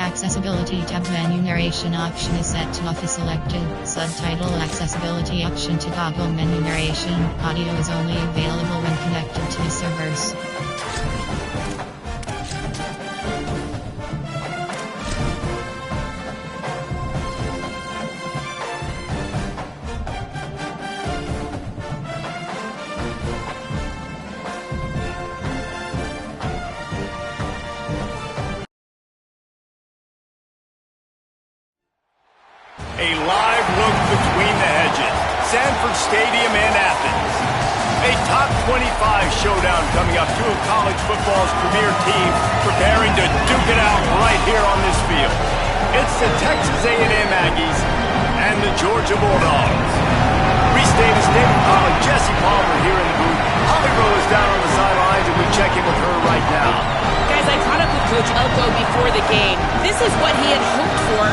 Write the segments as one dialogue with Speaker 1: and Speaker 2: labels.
Speaker 1: Accessibility tab menu narration option is set to off is selected. Subtitle accessibility option to toggle menu narration. Audio is only available when connected to the servers.
Speaker 2: A live look between the hedges. Sanford Stadium and Athens. A top 25 showdown coming up. Two of college football's premier teams preparing to duke it out right here on this field. It's the Texas A&M Aggies and the Georgia Bulldogs. Restated State College, Jesse Palmer here in the booth. Holly Rowe is down on the sidelines, and we check in with her right now.
Speaker 3: Guys, I caught up with Coach Elko before the game. This is what he had hoped for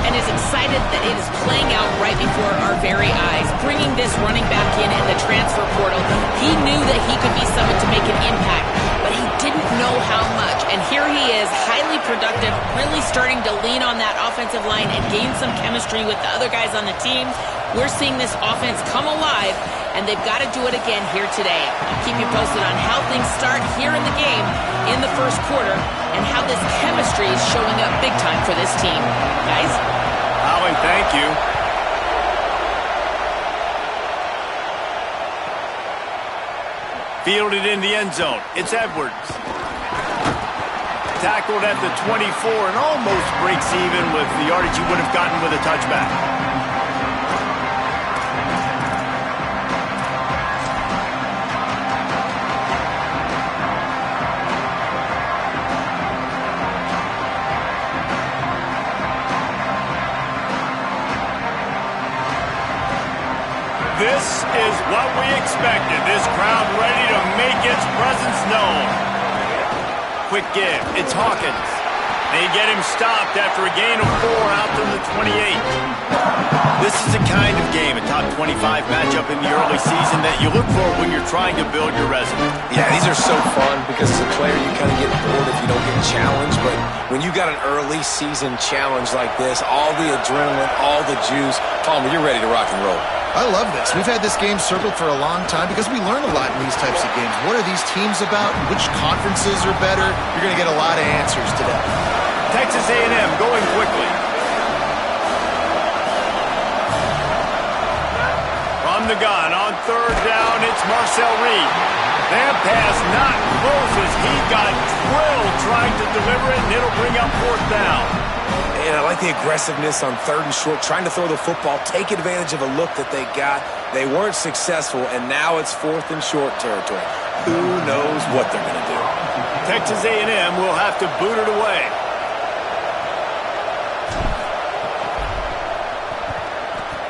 Speaker 3: and is excited that it is playing out right before our very eyes. Bringing this running back in the transfer portal, he knew that he could be someone to make an impact, but he didn't know how much. And here he is, highly productive, really starting to lean on that offensive line and gain some chemistry with the other guys on the team. We're seeing this offense come alive, and they've got to do it again here today. I'll keep you posted on how things start here in the game in the first quarter and how this chemistry is showing up big time for this team. Guys?
Speaker 2: Alan, thank you. Fielded in the end zone. It's Edwards. Tackled at the 24 and almost breaks even with the yardage he would have gotten with a touchback. This is what we expected. This crowd ready to make its presence known. Quick give. It's Hawkins. They get him stopped after a gain of 4 out to the 28. This is the kind of game, a top 25 matchup in the early season, that you look for when you're trying to build your resume.
Speaker 4: Yeah, these are so fun because as a player you kind of get bored if you don't get challenged. But when you got an early season challenge like this, all the adrenaline, all the juice, Palmer, you're ready to rock and roll.
Speaker 5: I love this. We've had this game circled for a long time because we learn a lot in these types of games. What are these teams about? Which conferences are better? You're going to get a lot of answers today.
Speaker 2: Texas A&M going quickly. From the gun on third down, it's Marcel Reed. That pass not close as he got drilled trying to deliver it, and it'll bring up fourth down.
Speaker 4: And I like the aggressiveness on third and short, trying to throw the football, take advantage of a look that they got. They weren't successful, and now it's fourth and short territory. Who knows what they're going to do?
Speaker 2: Texas A&M will have to boot it away.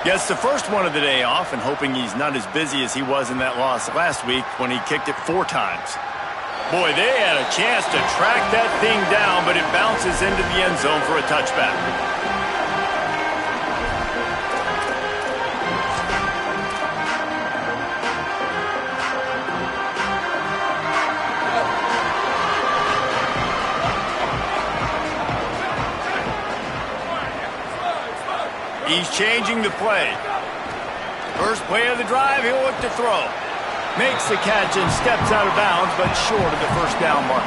Speaker 2: Gets the first one of the day off and hoping he's not as busy as he was in that loss last week when he kicked it 4 times. Boy, they had a chance to track that thing down, but it bounces into the end zone for a touchback. He's changing the play. First play of the drive, he'll look to throw. Makes the catch and steps out of bounds, but short of the first down mark.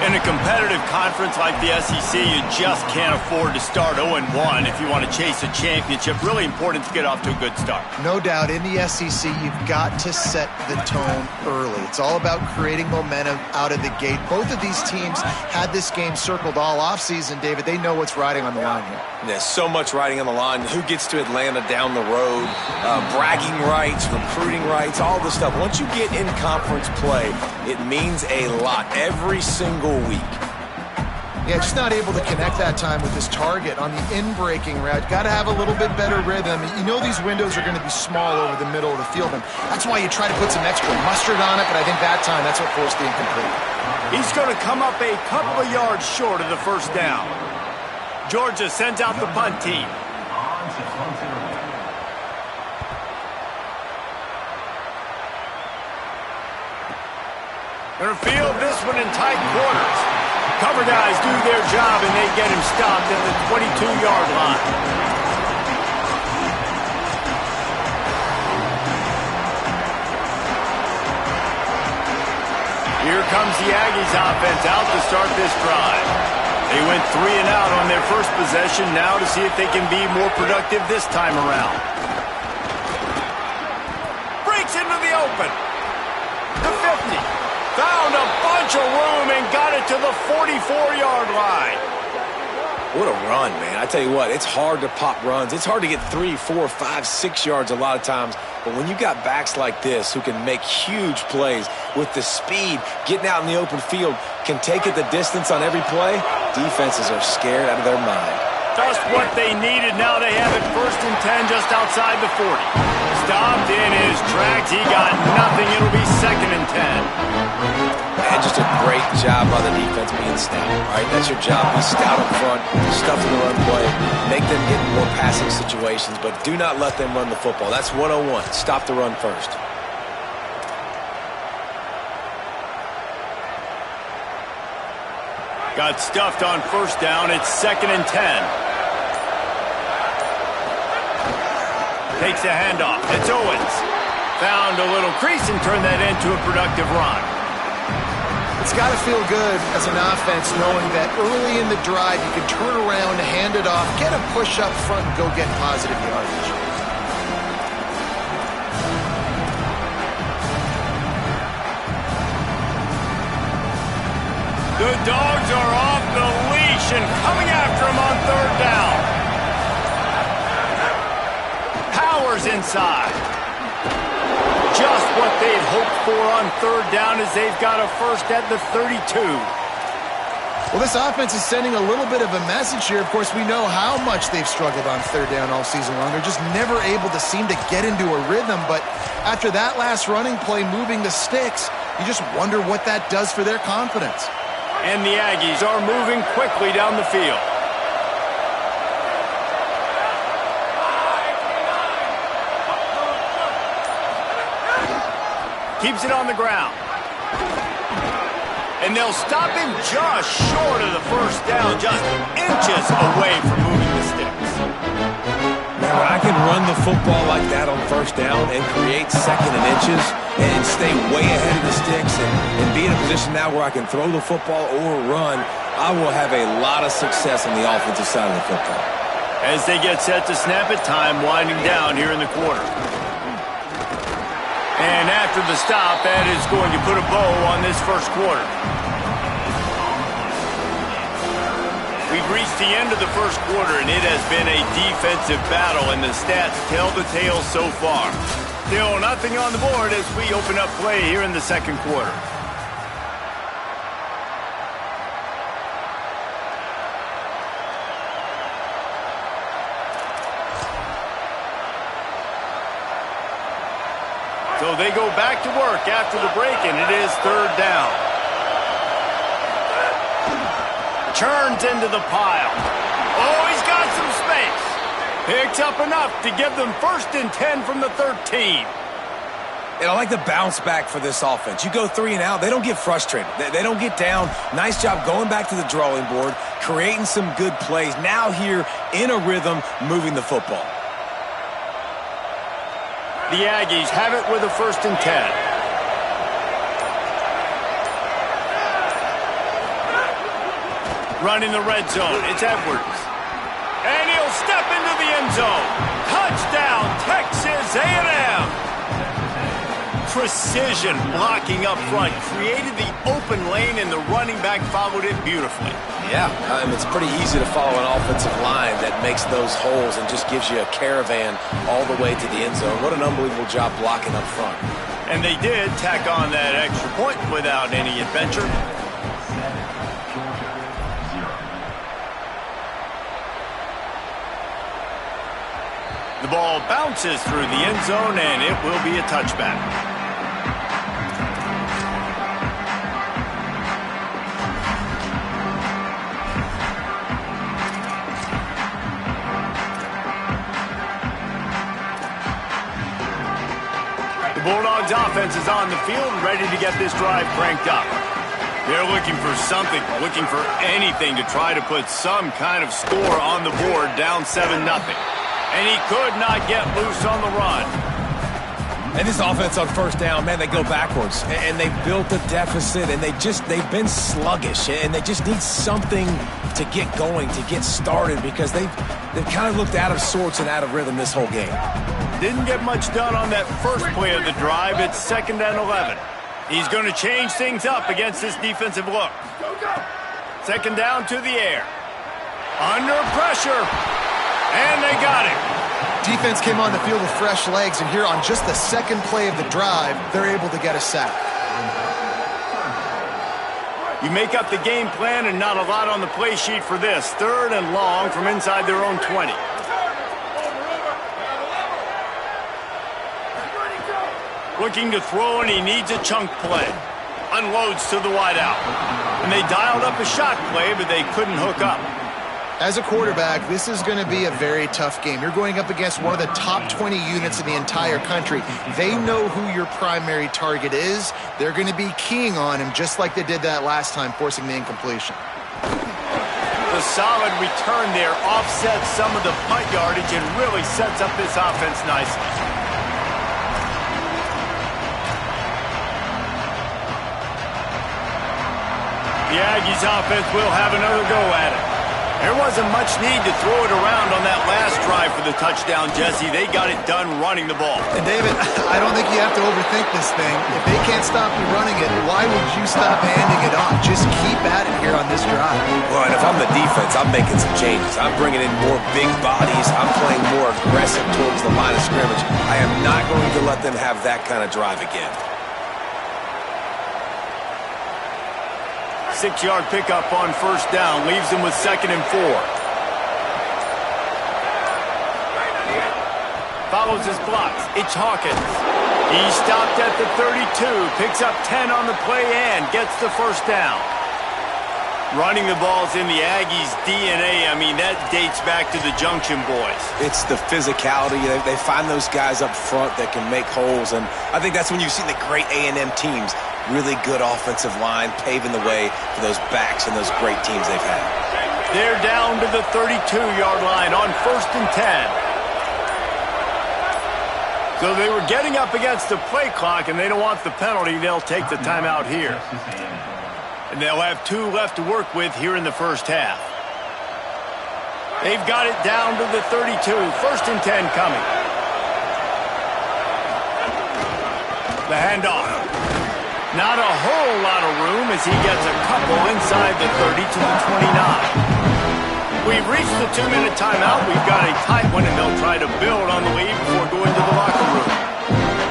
Speaker 2: In a competitive conference like the SEC, you just can't afford to start 0-1 if you want to chase a championship. Really important to get off to a good start.
Speaker 5: No doubt, in the SEC, you've got to set the tone early. It's all about creating momentum out of the gate. Both of these teams had this game circled all offseason, David. They know what's riding on the line here.
Speaker 4: There's so much riding on the line. Who gets to Atlanta down the road? Bragging rights, recruiting rights, all this stuff. Once you get in conference play, it means a lot every single week.
Speaker 5: Yeah, just not able to connect that time with his target on the in-breaking route. Got to have a little bit better rhythm. You know these windows are going to be small over the middle of the field, and that's why you try to put some extra mustard on it, but I think that time that's what forced the incomplete.
Speaker 2: He's going to come up a couple of yards short of the first down. Georgia sends out the punt team. Gonna field this one in tight quarters. Cover guys do their job, and they get him stopped at the 22-yard line. Here comes the Aggies offense out to start this drive. They went 3 and out on their first possession, now to see if they can be more productive this time around. Breaks into the open. The 50. Found a bunch of room and got it to the 44-yard line.
Speaker 4: What a run, man. I tell you what, it's hard to pop runs. It's hard to get 3, 4, 5, 6 yards a lot of times. But when you got backs like this who can make huge plays with the speed, getting out in the open field, can take it the distance on every play, defenses are scared out of their mind.
Speaker 2: Just what they needed. Now they have it 1st and 10 just outside the 40. Stopped in his tracks. He got nothing. It'll be 2nd and 10.
Speaker 4: And just a great job by the defense being stout. All right, that's your job. Be stout up front, stuff in the run play, make them get in more passing situations, but do not let them run the football. That's 101. Stop the run first.
Speaker 2: Got stuffed on 1st down. It's 2nd and 10. Takes a handoff. It's Owens. Found a little crease and turned that into a productive run.
Speaker 5: It's got to feel good as an offense knowing that early in the drive you can turn around, hand it off, get a push up front, and go get positive yardage.
Speaker 2: The Dogs are off the leash and coming after him on 3rd down. Powers inside. Just what they'd hoped for on 3rd down as they've got a 1st at the 32.
Speaker 5: Well, this offense is sending a little bit of a message here. Of course, we know how much they've struggled on 3rd down all season long. They're just never able to seem to get into a rhythm. But after that last running play, moving the sticks, you just wonder what that does for their confidence.
Speaker 2: And the Aggies are moving quickly down the field. Keeps it on the ground. And they'll stop him just short of the 1st down, just inches away from moving the sticks.
Speaker 4: Man, when I can run the football like that on 1st down and create 2nd and inches and stay way ahead of the sticks and be in a position now where I can throw the football or run, I will have a lot of success on the offensive side of the football.
Speaker 2: As they get set to snap it, time winding down here in the quarter. And after the stop, that is going to put a bow on this 1st quarter. We've reached the end of the 1st quarter, and it has been a defensive battle, and the stats tell the tale so far. Still nothing on the board as we open up play here in the 2nd quarter. So they go back to work after the break, and it is 3rd down. Churns into the pile. Oh, he's got some space. Picks up enough to give them 1st and 10 from the 13.
Speaker 4: And I like the bounce back for this offense. You go 3 and out, they don't get frustrated. They don't get down. Nice job going back to the drawing board, creating some good plays. Now here in a rhythm, moving the football.
Speaker 2: The Aggies have it with a 1st and 10. Running the red zone, it's Edwards. And he'll step into the end zone. Touchdown, Texas A&M. Precision blocking up front, created the open lane, and the running back followed it beautifully.
Speaker 4: Yeah, it's pretty easy to follow an offensive line that makes those holes and just gives you a caravan all the way to the end zone. What an unbelievable job blocking up front.
Speaker 2: And they did tack on that extra point without any adventure. The ball bounces through the end zone, and it will be a touchback. The Bulldogs offense is on the field, ready to get this drive cranked up. They're looking for something, looking for anything to try to put some kind of score on the board, down 7-0. And he could not get loose on the run.
Speaker 4: And this offense on first down, man, they go backwards. And they built a deficit, and they've been sluggish. And they just need something to get going, to get started, because they've kind of looked out of sorts and out of rhythm this whole game.
Speaker 2: Didn't get much done on that first play of the drive. It's 2nd and 11. He's going to change things up against this defensive look. 2nd down to the air. Under pressure. And they got it.
Speaker 5: Defense came on the field with fresh legs, and here on just the second play of the drive, they're able to get a sack.
Speaker 2: You make up the game plan and not a lot on the play sheet for this. 3rd and long from inside their own 20. Looking to throw, and he needs a chunk play. Unloads to the wideout. And they dialed up a shot play, but they couldn't hook up.
Speaker 5: As a quarterback, this is going to be a very tough game. You're going up against one of the top 20 units in the entire country. They know who your primary target is. They're going to be keying on him just like they did that last time, forcing the incompletion.
Speaker 2: The solid return there offsets some of the punt yardage and really sets up this offense nicely. The Aggies offense will have another go at it. There wasn't much need to throw it around on that last drive for the touchdown, Jesse. They got it done running the ball.
Speaker 5: And David, I don't think you have to overthink this thing. If they can't stop you running it, why would you stop handing it off? Just keep at it here on this drive.
Speaker 4: Well, and if I'm the defense, I'm making some changes. I'm bringing in more big bodies. I'm playing more aggressive towards the line of scrimmage. I am not going to let them have that kind of drive again.
Speaker 2: 6-yard pickup on first down. Leaves them with 2nd and 4. Follows his blocks. It's Hawkins. He stopped at the 32. Picks up 10 on the play and gets the first down. Running the ball's in the Aggies' DNA. I mean, that dates back to the Junction boys.
Speaker 4: It's the physicality. They find those guys up front that can make holes. And I think that's when you've seen the great A&M teams. Really good offensive line, paving the way for those backs and those great teams they've had.
Speaker 2: They're down to the 32-yard line on 1st and 10. So they were getting up against the play clock, and they don't want the penalty. They'll take the timeout here. And they'll have 2 left to work with here in the first half. They've got it down to the 32. 1st and 10 coming. The handoff. Not a whole lot of room as he gets a couple inside the 30 to the 29. We've reached the 2-minute timeout. We've got a tight one, and they'll try to build on the lead before going to the locker room.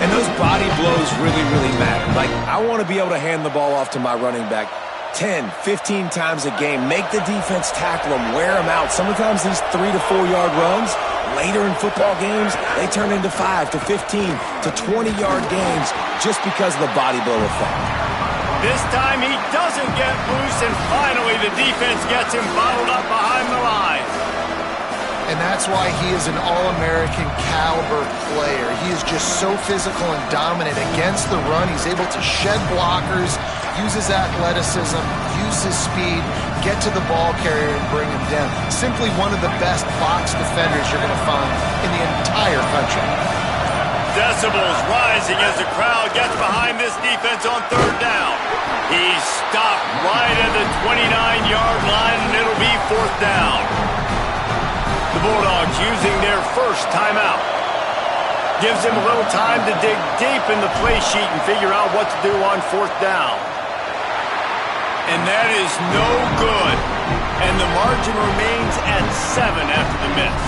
Speaker 4: And those body blows really, really matter. Like, I want to be able to hand the ball off to my running back 10, 15 times a game. Make the defense tackle them, wear them out. Sometimes these 3 to 4 yard runs, later in football games, they turn into 5 to 15 to 20-yard games just because of the body blow effect.
Speaker 2: This time he doesn't get loose, and finally the defense gets him bottled up behind the line.
Speaker 5: And that's why he is an All-American caliber player. He is just so physical and dominant against the run. He's able to shed blockers, use his athleticism, use his speed, get to the ball carrier and bring him down. Simply one of the best box defenders you're going to find in the entire country.
Speaker 2: Decibels rising as the crowd gets behind this defense on 3rd down. He's stopped right at the 29-yard line, and it'll be 4th down. The Bulldogs using their first timeout. Gives them a little time to dig deep in the play sheet and figure out what to do on 4th down. And that is no good. And the margin remains at 7 after the miss.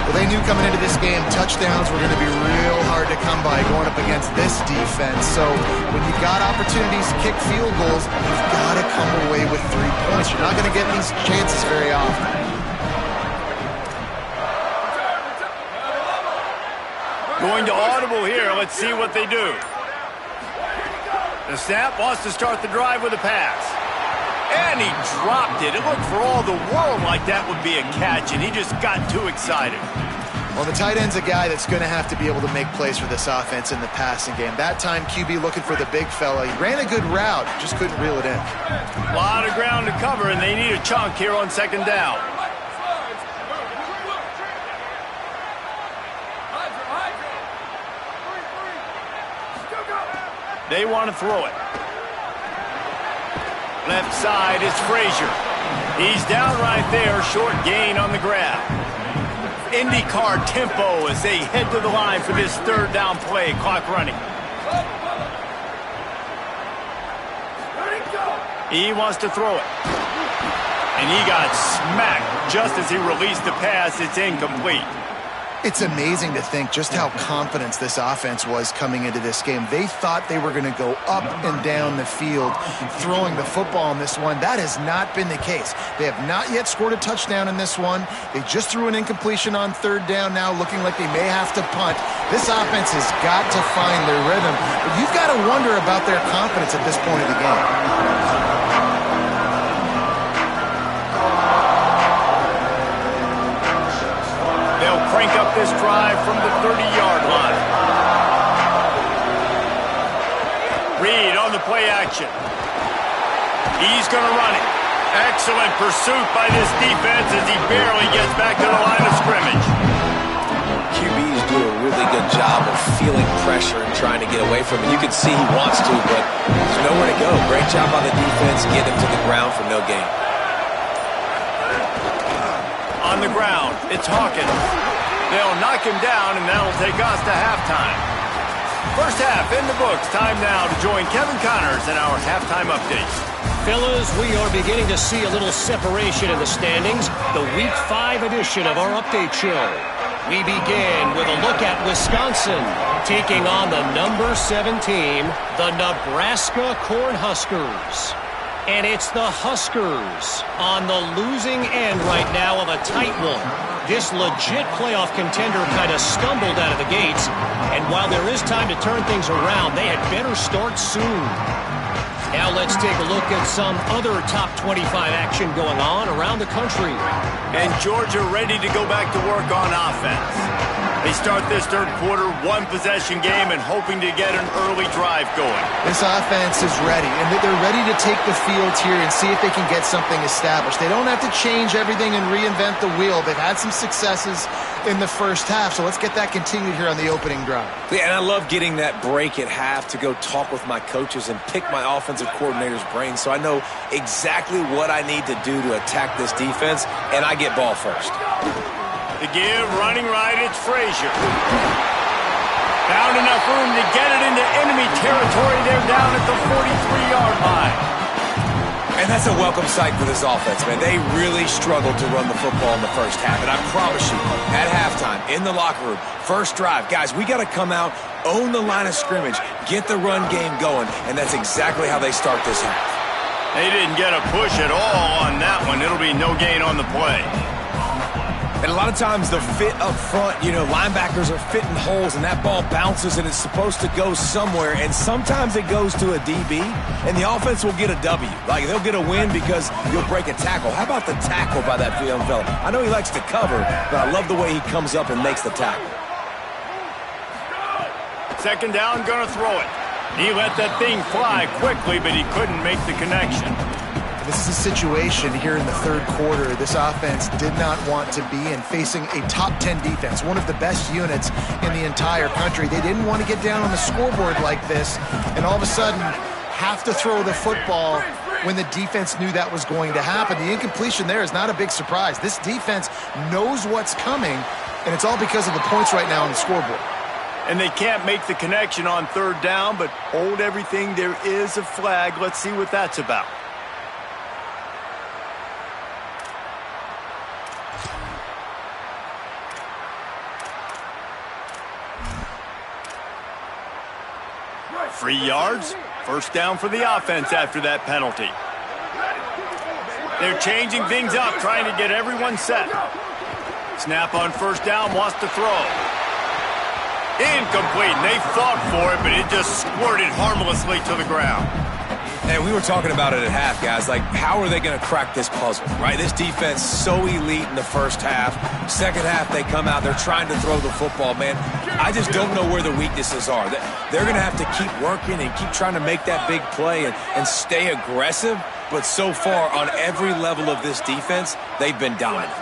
Speaker 5: Well, they knew coming into this game, touchdowns were going to be real hard to come by going up against this defense. So when you've got opportunities to kick field goals, you've got to come away with 3 points. You're not going to get these chances very often.
Speaker 2: Going to audible here. Let's see what they do. The snap wants to start the drive with a pass. And he dropped it. It looked for all the world like that would be a catch, and he just got too excited.
Speaker 5: Well, the tight end's a guy that's going to have to be able to make plays for this offense in the passing game. That time, QB looking for the big fella. He ran a good route, just couldn't reel it in.
Speaker 2: A lot of ground to cover, and they need a chunk here on second down. They want to throw it. Left side is Frazier. He's down right there, short gain on the grab. IndyCar tempo as they head to the line for this third down play. Clock running. He wants to throw it. And he got smacked just as he released the pass. It's incomplete.
Speaker 5: It's amazing to think just how confident this offense was coming into this game. They thought they were going to go up and down the field throwing the football in this one. That has not been the case. They have not yet scored a touchdown in this one. They just threw an incompletion on third down now, looking like they may have to punt. This offense has got to find their rhythm. But you've got to wonder about their confidence at this point of the game.
Speaker 2: Crank up this drive from the 30-yard line. Reed on the play action. He's going to run it. Excellent pursuit by this defense as he barely gets back to the line of scrimmage.
Speaker 4: QBs do a really good job of feeling pressure and trying to get away from it. You can see he wants to, but there's nowhere to go. Great job on the defense, get him to the ground for no gain.
Speaker 2: On the ground, it's Hawkins. They'll knock him down, and that'll take us to halftime. First half in the books. Time now to join Kevin Connors in our halftime update.
Speaker 6: Fellas, we are beginning to see a little separation in the standings. The Week 5 edition of our update show. We begin with a look at Wisconsin taking on the number 7 team, the Nebraska Cornhuskers. And it's the Huskers on the losing end right now of a tight one. This legit playoff contender kind of stumbled out of the gates. And while there is time to turn things around, they had better start soon. Now let's take a look at some other top 25 action going on around the country.
Speaker 2: And Georgia ready to go back to work on offense. They start this third quarter, one-possession game, and hoping to get an early drive going.
Speaker 5: This offense is ready, and they're ready to take the field here and see if they can get something established. They don't have to change everything and reinvent the wheel. They've had some successes in the first half, so let's get that continued here on the opening drive.
Speaker 4: Yeah, and I love getting that break at half to go talk with my coaches and pick my offensive coordinator's brain so I know exactly what I need to do to attack this defense, and I get ball first.
Speaker 2: To give, running right, it's Frazier. Found enough room to get it into enemy territory. They're down at the 43-yard line.
Speaker 4: And that's a welcome sight for this offense, man. They really struggled to run the football in the first half. And I promise you, at halftime, in the locker room, first drive, guys, we got to come out, own the line of scrimmage, get the run game going, and that's exactly how they start this half.
Speaker 2: They didn't get a push at all on that one. It'll be no gain on the play.
Speaker 4: And a lot of times the fit up front, you know, linebackers are fitting holes and that ball bounces and it's supposed to go somewhere. And sometimes it goes to a DB and the offense will get a W. Like they'll get a win because you'll break a tackle. How about the tackle by that young fella? I know he likes to cover, but I love the way he comes up and makes the tackle.
Speaker 2: Second down, gonna throw it. He let that thing fly quickly, but he couldn't make the connection.
Speaker 5: This is a situation here in the third quarter this offense did not want to be in, facing a top 10 defense, one of the best units in the entire country. They didn't want to get down on the scoreboard like this and all of a sudden have to throw the football when the defense knew that was going to happen. The incompletion there is not a big surprise. This defense knows what's coming, and it's all because of the points right now on the scoreboard.
Speaker 2: And they can't make the connection on third down, but hold everything. There is a flag. Let's see what that's about. Free yards. First down for the offense after that penalty. They're changing things up, trying to get everyone set. Snap on first down, wants to throw. Incomplete. They fought for it, but it just squirted harmlessly to the ground.
Speaker 4: And we were talking about it at half, guys. Like, how are they going to crack this puzzle, right? This defense so elite in the first half. Second half, they come out. They're trying to throw the football, man. I just don't know where the weaknesses are. They're going to have to keep working and keep trying to make that big play and stay aggressive. But so far, on every level of this defense, they've been dominant.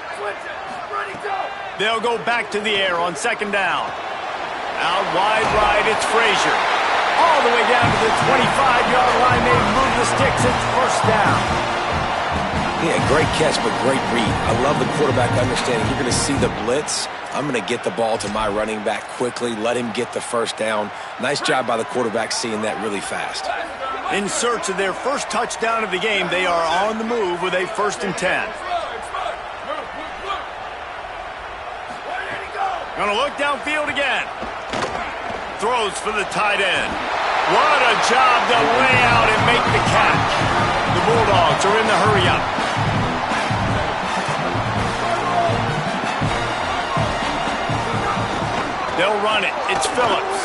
Speaker 2: They'll go back to the air on second down. Out wide right, it's Frazier. All the way down to the 25-yard line. They move the sticks. It's first down.
Speaker 4: Yeah, great catch, but great read. I love the quarterback understanding. You're going to see the blitz. I'm going to get the ball to my running back quickly, let him get the first down. Nice job by the quarterback seeing that really fast.
Speaker 2: In search of their first touchdown of the game, they are on the move with a 1st and 10. Gonna look downfield again. Throws for the tight end. What a job to lay out and make the catch. The Bulldogs are in the hurry-up. They'll run it. It's Phillips.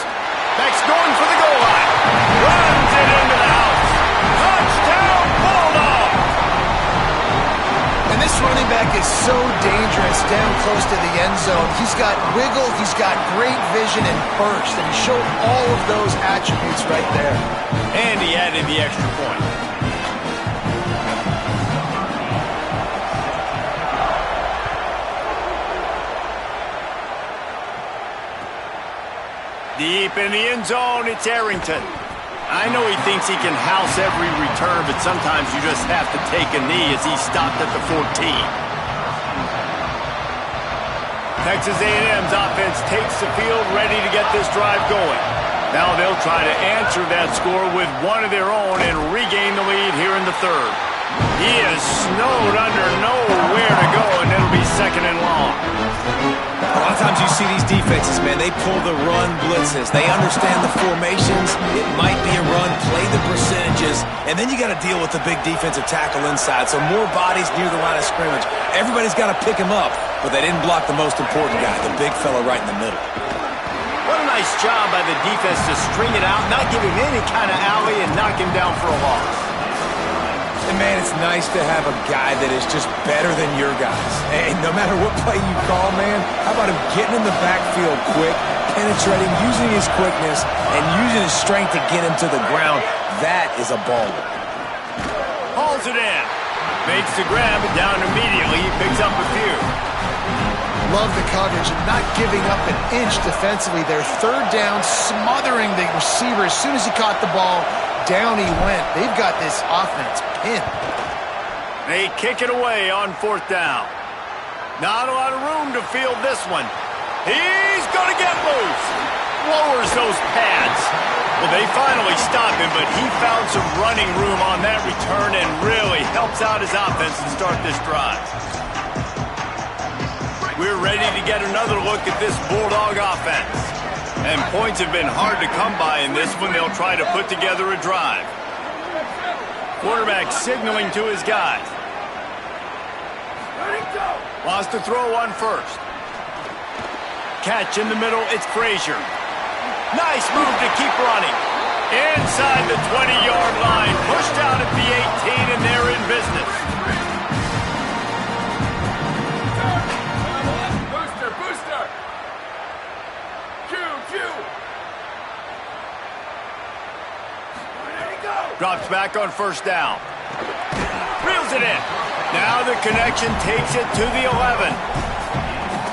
Speaker 2: Next going for the goal line. Runs it into the house. Touchdown, Bulldogs!
Speaker 5: And this running back is so dangerous down close to the end zone. He's got wiggle, he's got great vision and burst, and he showed all of those attributes right there.
Speaker 2: And he added the extra point. Deep in the end zone, it's Arrington. I know he thinks he can house every return, but sometimes you just have to take a knee as he stopped at the 14. Texas A&M's offense takes the field, ready to get this drive going. Now they'll try to answer that score with one of their own and regain the lead here in the third. He is snowed under, nowhere to go, and it'll be 2nd and long.
Speaker 4: A lot of times you see these defenses, man, they pull the run blitzes. They understand the formations. It might be a run, play the percentages, and then you got to deal with the big defensive tackle inside. So more bodies near the line of scrimmage. Everybody's got to pick him up, but they didn't block the most important guy, the big fella right in the middle.
Speaker 2: What a nice job by the defense to string it out, not give him any kind of alley, and knock him down for a loss.
Speaker 4: And, man, it's nice to have a guy that is just better than your guys. Hey, no matter what play you call, man, how about him getting in the backfield quick, penetrating, using his quickness, and using his strength to get him to the ground? That is a baller.
Speaker 2: Hauls it in. Makes the grab, and down immediately. He picks up a few.
Speaker 5: Love the coverage and not giving up an inch defensively. Their third down, smothering the receiver. As soon as he caught the ball, down he went. They've got this offense pinned.
Speaker 2: They kick it away on 4th down. Not a lot of room to field this one. He's going to get loose. Lowers those pads. Well, they finally stop him, but he found some running room on that return and really helps out his offense to start this drive. We're ready to get another look at this Bulldog offense. And points have been hard to come by in this one. They'll try to put together a drive. Quarterback signaling to his guys. Wants to throw on first. Catch in the middle, it's Frazier. Nice move to keep running. Inside the 20-yard line. Pushed out at the 18, and they're in business. Drops back on 1st down. Reels it in. Now the connection takes it to the 11.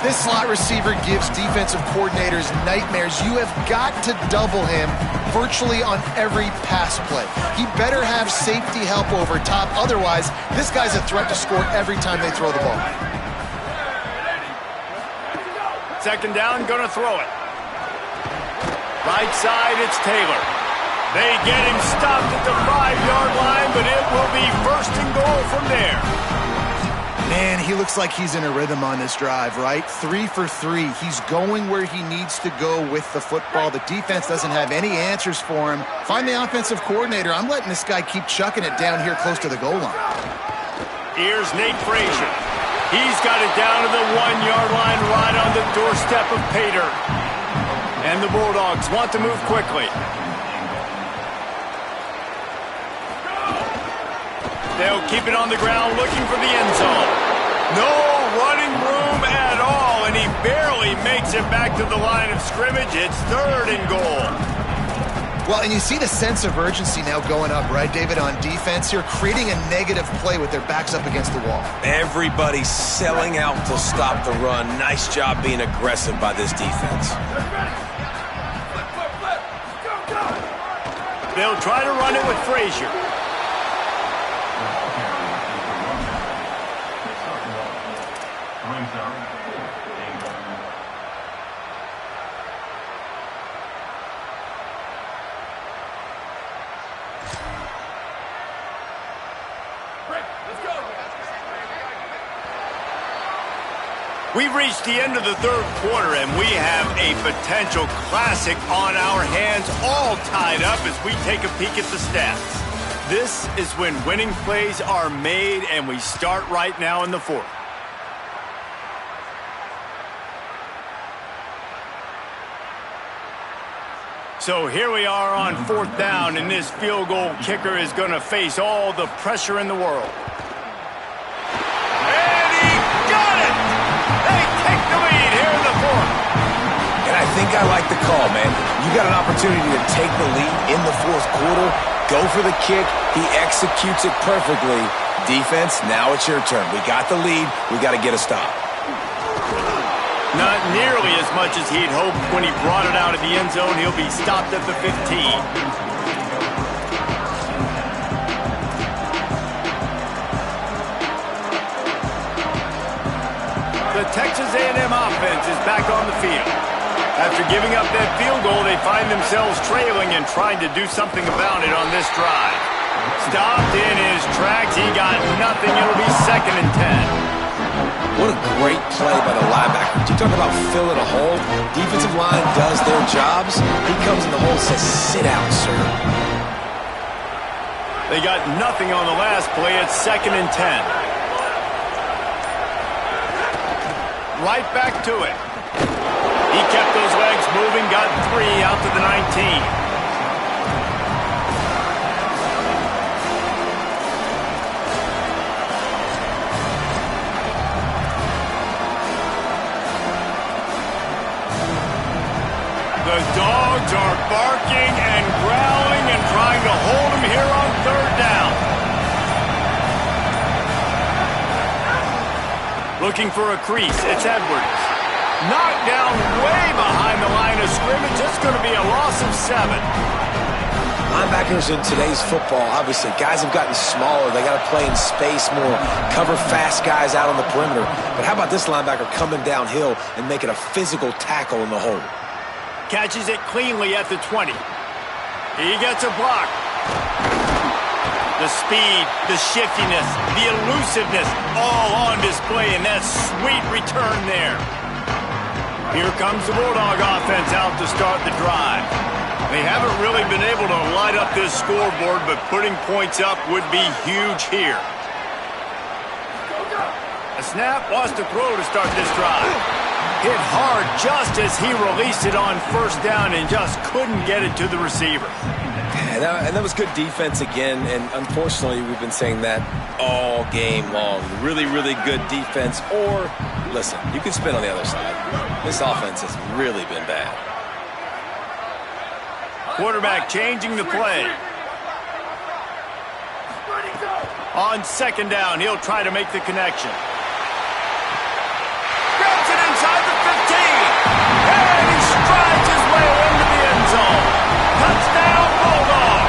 Speaker 5: This slot receiver gives defensive coordinators nightmares. You have got to double him virtually on every pass play. He better have safety help over top. Otherwise, this guy's a threat to score every time they throw the ball.
Speaker 2: 2nd down, gonna throw it. Right side, it's Taylor. They get him stopped at the 5-yard line, but it will be 1st and goal from there.
Speaker 5: Man, he looks like he's in a rhythm on this drive, right? 3 for 3. He's going where he needs to go with the football. The defense doesn't have any answers for him. Find the offensive coordinator. I'm letting this guy keep chucking it down here close to the goal line.
Speaker 2: Here's Nate Frazier. He's got it down to the 1-yard line right on the doorstep of Pater. And the Bulldogs want to move quickly. They'll keep it on the ground looking for the end zone. No running room at all, and he barely makes it back to the line of scrimmage. It's 3rd and goal.
Speaker 5: Well, and you see the sense of urgency now going up, right, David, on defense here, creating a negative play with their backs up against the wall.
Speaker 4: Everybody's selling out to stop the run. Nice job being aggressive by this defense.
Speaker 2: They'll try to run it with Frazier. We've reached the end of the 3rd quarter, and we have a potential classic on our hands, all tied up as we take a peek at the stats. This is when winning plays are made, and we start right now in the 4th. So here we are on 4th down, and this field goal kicker is going to face all the pressure in the world.
Speaker 4: I think I like the call, man. You got an opportunity to take the lead in the 4th quarter. Go for the kick. He executes it perfectly. Defense, now it's your turn. We got the lead. We got to get a stop.
Speaker 2: Not nearly as much as he'd hoped when he brought it out of the end zone. He'll be stopped at the 15. The Texas A&M offense is back on the field. After giving up that field goal, they find themselves trailing and trying to do something about it on this drive. Stopped in his tracks. He got nothing. It'll be 2nd and 10.
Speaker 4: What a great play by the linebacker. You talk about filling a hole. Defensive line does their jobs. He comes in the hole and says, sit out, sir.
Speaker 2: They got nothing on the last play. It's 2nd and 10. Right back to it. He kept those legs moving, got 3 out to the 19. The dogs are barking and growling and trying to hold him here on 3rd down. Looking for a crease. It's Edwards. Knocked down way behind the line of scrimmage. It's going to be a loss of 7.
Speaker 4: Linebackers in today's football, obviously, guys have gotten smaller. They got to play in space more, cover fast guys out on the perimeter. But how about this linebacker coming downhill and making a physical tackle in the hole?
Speaker 2: Catches it cleanly at the 20. He gets a block. The speed, the shiftiness, the elusiveness, all on display in that sweet return there. Here comes the Bulldog offense out to start the drive. They haven't really been able to light up this scoreboard, but putting points up would be huge here. A snap, wants to throw to start this drive. Hit hard just as he released it on 1st down and just couldn't get it to the receiver.
Speaker 4: And that was good defense again, and unfortunately we've been saying that all game long. Really, really good defense, or, listen, you can spin on the other side. This offense has really been bad.
Speaker 2: Quarterback changing the play. On 2nd down, he'll try to make the connection. Grabs it inside the 15. And he strides his way into the end zone. Touchdown, Bulldog.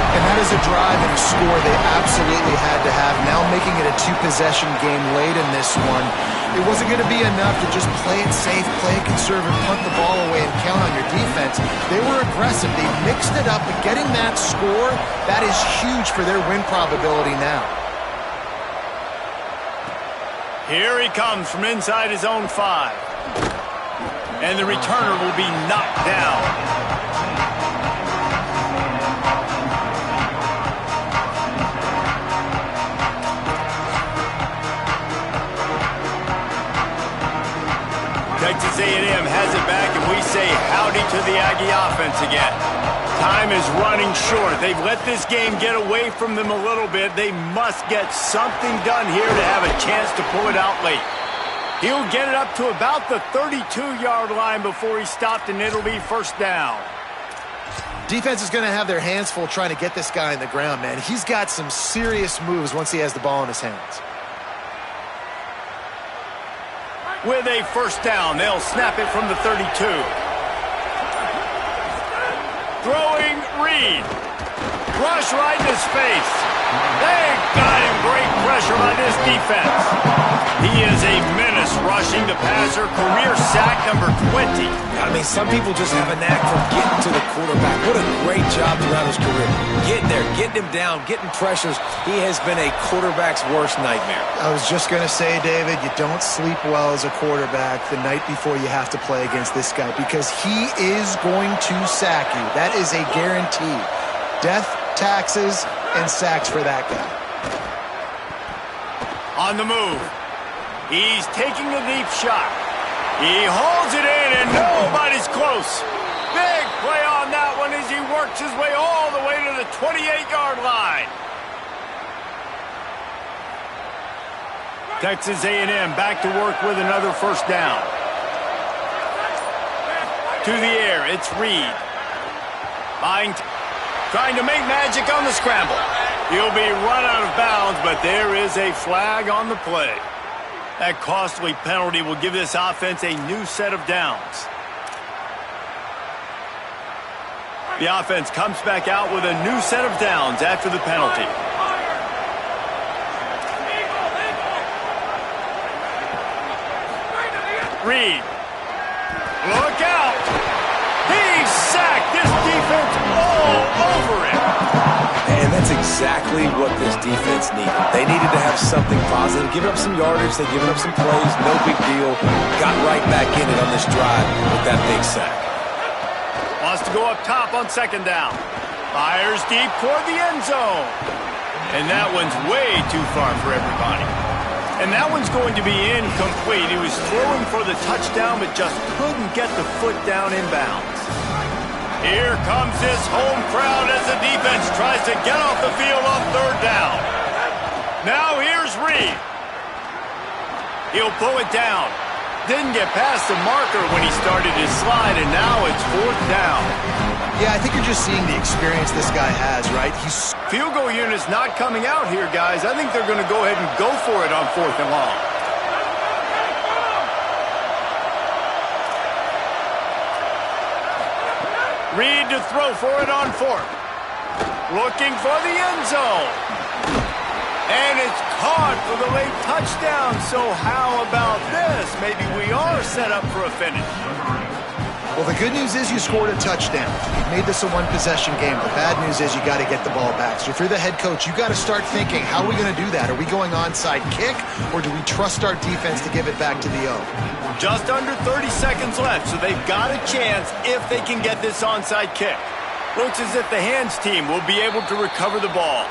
Speaker 5: And that is a drive and a score they absolutely had to have. Now making it a 2-possession game late in this one. It wasn't going to be enough to just play it safe, play it conservative, punt the ball away, and count on your defense. They were aggressive. They mixed it up, but getting that score, that is huge for their win probability now.
Speaker 2: Here he comes from inside his own 5. And the returner will be knocked down. Texas A&M has it back, and we say howdy to the Aggie offense again. Time is running short. They've let this game get away from them a little bit. They must get something done here to have a chance to pull it out late. He'll get it up to about the 32-yard line before he's stopped, and it'll be first down.
Speaker 5: Defense is going to have their hands full trying to get this guy in the ground, man. He's got some serious moves once he has the ball in his hands.
Speaker 2: With a first down, they'll snap it from the 32. Throwing Reed. Rush right in his face. They got him. Great pressure on this defense. He is a menace rushing the passer. Career sack number 20.
Speaker 4: I mean, some people just have a knack for getting to the quarterback. What a great job throughout his career. Getting there, getting him down, getting pressures. He has been a quarterback's worst nightmare.
Speaker 5: I was just going to say, David, you don't sleep well as a quarterback the night before you have to play against this guy because he is going to sack you. That is a guarantee. Death, taxes, and sacks for that guy.
Speaker 2: On the move. He's taking a deep shot. He holds it in, and nobody's close. Big play on that one as he works his way all the way to the 28-yard line. Texas A&M back to work with another first down. To the air, it's Reed. Trying to make magic on the scramble. He'll be run out of bounds, but there is a flag on the play. That costly penalty will give this offense a new set of downs. The offense comes back out with a new set of downs after the penalty. Reed. Look out. He's sacked. This defense all over him.
Speaker 4: And that's exactly what this defense needed. They needed to have something positive. Giving up some yardage, they've given up some plays, no big deal. Got right back in it on this drive with that big sack.
Speaker 2: Wants to go up top on second down. Fires deep toward the end zone. And that one's way too far for everybody. And that one's going to be incomplete. He was throwing for the touchdown, but just couldn't get the foot down inbounds. Here comes this home crowd as the defense tries to get off the field on third down. Now here's Reed. He'll pull it down. Didn't get past the marker when he started his slide, and now it's fourth down.
Speaker 5: Yeah, I think you're just seeing the experience this guy has, right? He's
Speaker 2: field goal unit's not coming out here, guys. I think they're going to go ahead and go for it on fourth and long. Reed to throw for it on fourth. Looking for the end zone. And it's caught for the late touchdown. So how about this? Maybe we are set up for a finish.
Speaker 5: Well, the good news is you scored a touchdown. You've made this a one-possession game. The bad news is you got to get the ball back. So if you're the head coach, you got to start thinking, how are we going to do that? Are we going onside kick, or do we trust our defense to give it back to the O?
Speaker 2: Just under 30 seconds left, so they've got a chance if they can get this onside kick. Looks as if the hands team will be able to recover the ball.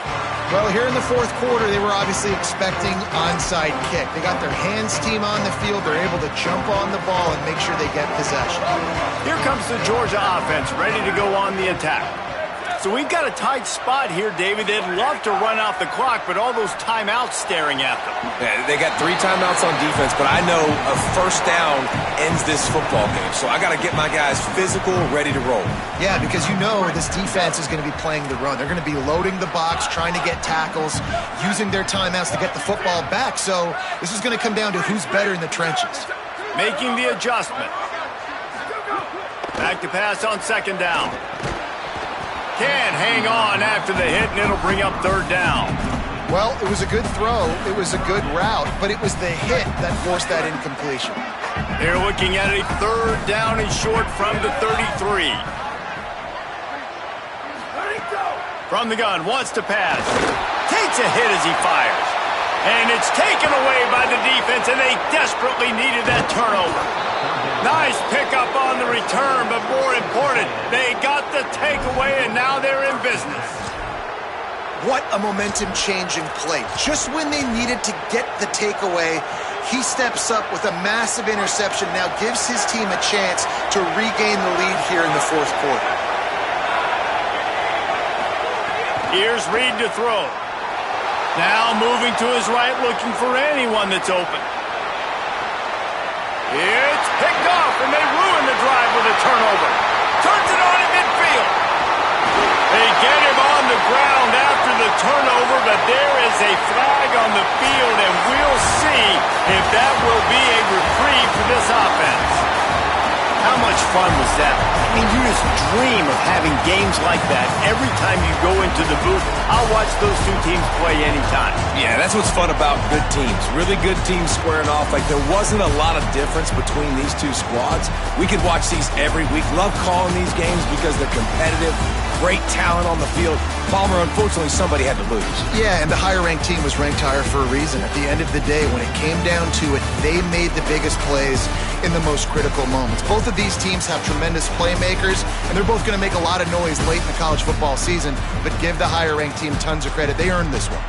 Speaker 5: Well, here in the fourth quarter, they were obviously expecting onside kick. They got their hands team on the field. They're able to jump on the ball and make sure they get possession.
Speaker 2: Here comes the Georgia offense, ready to go on the attack. So we've got a tight spot here, David. They'd love to run out the clock, but all those timeouts staring at them.
Speaker 4: Yeah, they got 3 timeouts on defense, but I know a first down ends this football game. So I got to get my guys physical, ready to roll.
Speaker 5: Yeah, because you know this defense is going to be playing the run. They're going to be loading the box, trying to get tackles, using their timeouts to get the football back. So this is going to come down to who's better in the trenches.
Speaker 2: Making the adjustment. Back to pass on second down. Can't hang on after the hit, and it'll bring up third down.
Speaker 5: Well, it was a good throw. It was a good route, but it was the hit that forced that incompletion.
Speaker 2: They're looking at a third down and short from the 33. From the gun, wants to pass. Takes a hit as he fires. And it's taken away by the defense, and they desperately needed that turnover. Nice pickup on the return, but more important, they got the takeaway, and now they're in business.
Speaker 5: What a momentum-changing play. Just when they needed to get the takeaway, he steps up with a massive interception, now gives his team a chance to regain the lead here in the fourth quarter.
Speaker 2: Here's Reed to throw. Now moving to his right, looking for anyone that's open. It's picked off, and they ruin the drive with a turnover. Turns it on in midfield. They get him on the ground after the turnover, but there is a flag on the field, and we'll see if that will be a reprieve for this offense. How much fun was that? I mean, you just dream of having games like that every time you go into the booth. I'll watch those two teams play anytime.
Speaker 4: Yeah, that's what's fun about good teams. Really good teams squaring off. Like, there wasn't a lot of difference between these two squads. We could watch these every week. Love calling these games because they're competitive. Great talent on the field. Palmer, unfortunately, somebody had to lose.
Speaker 5: Yeah, and the higher-ranked team was ranked higher for a reason. At the end of the day, when it came down to it, they made the biggest plays in the most critical moments. Both of these teams have tremendous playmakers, and they're both going to make a lot of noise late in the college football season, but give the higher-ranked team tons of credit. They earned this one.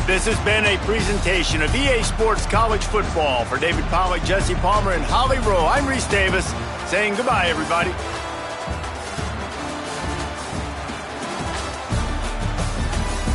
Speaker 2: This has been a presentation of EA Sports College Football. For David Pollack, Jesse Palmer, and Holly Rowe, I'm Reese Davis, saying goodbye, everybody.